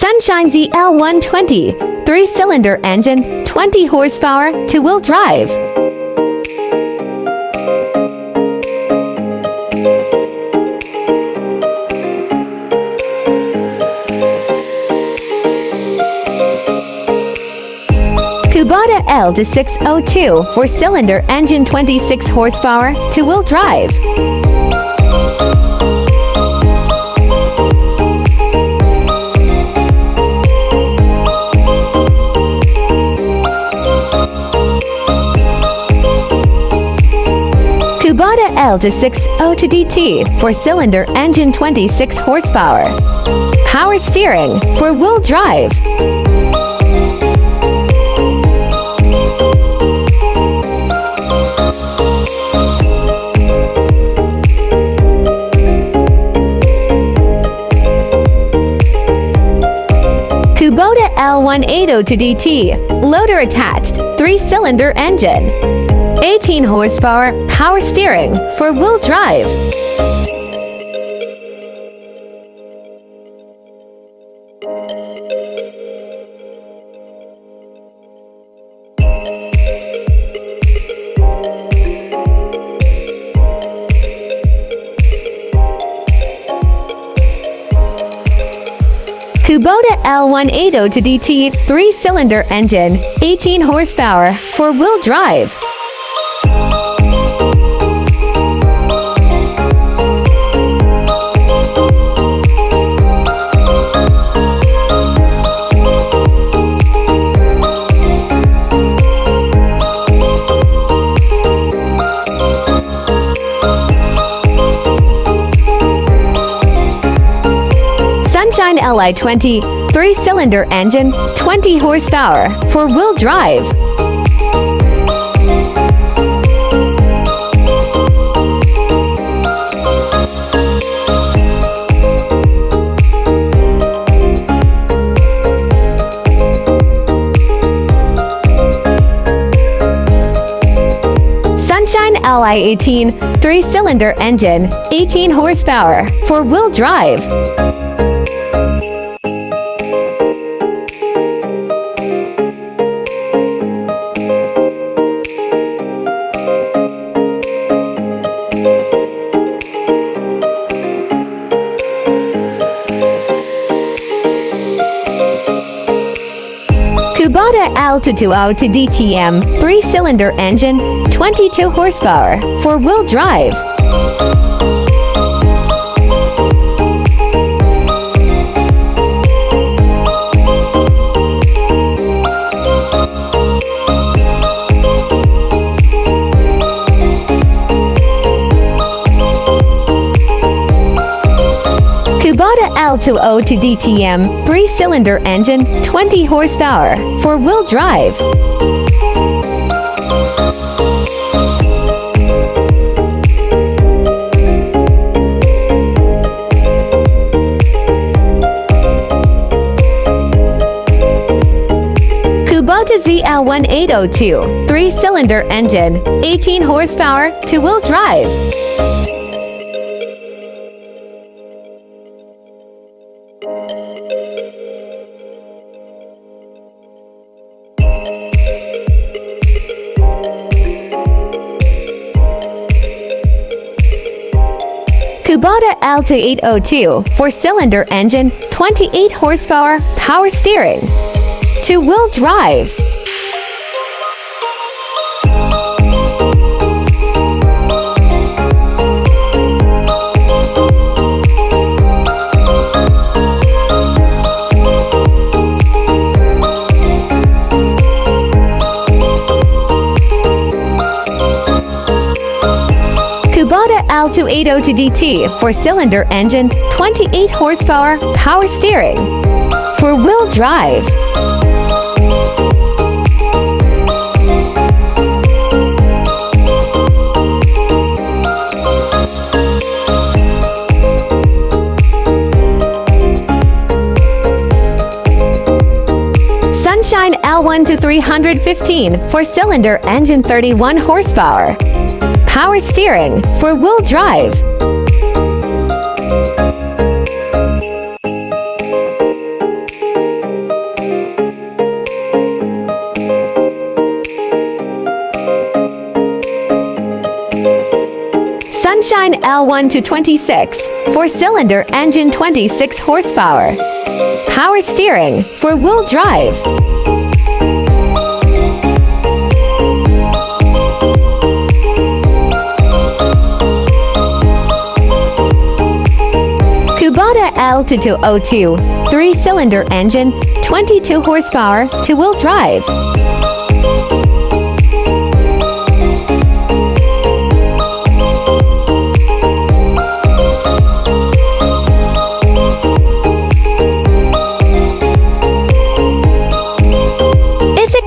Sunshine ZL120, 3-cylinder engine, 20 horsepower, 2-wheel drive. Kubota L602, 4-cylinder engine, 26 horsepower, 2-wheel drive. Kubota L602DT, 4-cylinder engine, 26 horsepower. Power steering, 4-wheel drive. Kubota L1802DT, loader attached, 3-cylinder engine. 18 horsepower, power steering, 4-wheel drive. Kubota L1802DT, 3-cylinder engine, 18 horsepower, 4-wheel drive. Sunshine Li20, 3-cylinder engine, 20 horsepower, 4-wheel drive. Sunshine Li18, 3-cylinder engine, 18 horsepower, 4-wheel drive. Kubota L220DTM, 3-cylinder engine, 22 horsepower, 4-wheel drive. Kubota L202DTM, 3-cylinder engine, 20 horsepower, 4-wheel drive. Kubota ZL1802, 3-cylinder engine, 18 horsepower, 2-wheel drive. Kubota L2802, 4-cylinder engine, 28 horsepower, power steering, 2-wheel drive. Kubota L2802DT, 4-cylinder engine, 28 horsepower, power steering, 4-wheel drive. Sunshine L1-315, 4-cylinder engine, 31 horsepower. Power steering, 4-wheel drive. Sunshine L1 to 26, 4-cylinder engine, 26 horsepower. Power steering, 4-wheel drive. Kubota L2202, 3-cylinder engine, 22 horsepower, 2-wheel drive.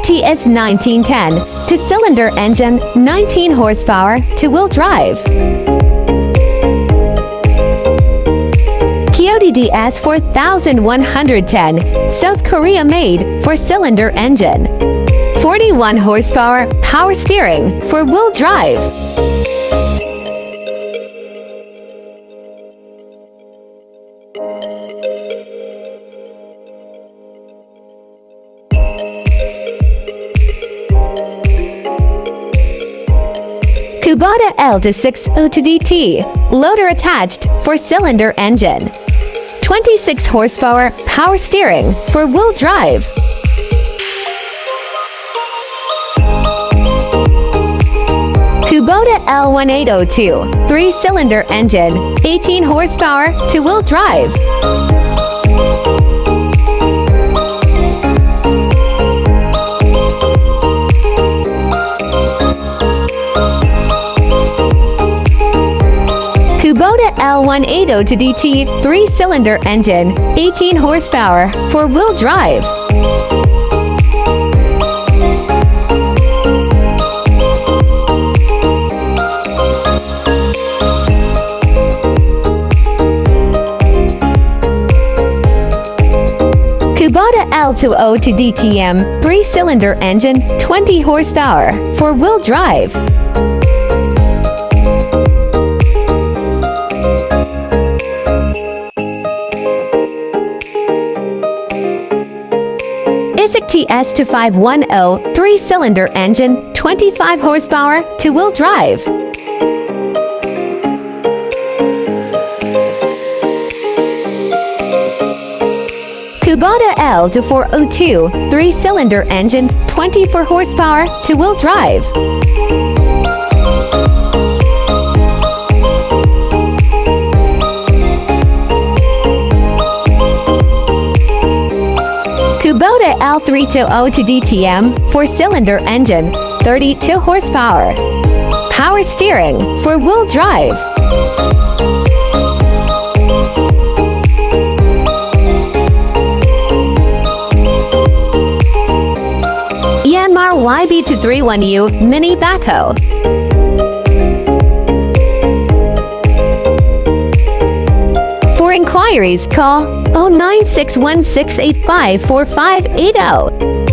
TS 1910, 2-cylinder engine, 19 horsepower, 2-wheel drive. Kubota DS 4110, South Korea made, 4-cylinder engine. 41 horsepower, power steering, 4-wheel drive. Kubota L2602DT, loader attached, 4-cylinder engine. 26 horsepower, power steering, 4-wheel drive. Kubota L1802, 3-cylinder engine, 18 horsepower, 2-wheel drive. Kubota L1802DT, 3-cylinder engine, 18 horsepower, 4-wheel drive. Kubota L202DTM, 3-cylinder engine, 20 horsepower, 4-wheel drive. TS2510, 3-cylinder engine, 25 horsepower, 2-wheel drive. Kubota L2402, 3-cylinder engine, 24 horsepower, 2-wheel drive. Kubota L3202DTM, 4-cylinder engine, 32 horsepower. Power steering, 4-wheel drive. Yanmar YB231U Mini Backhoe. For inquiries, call 0961685450.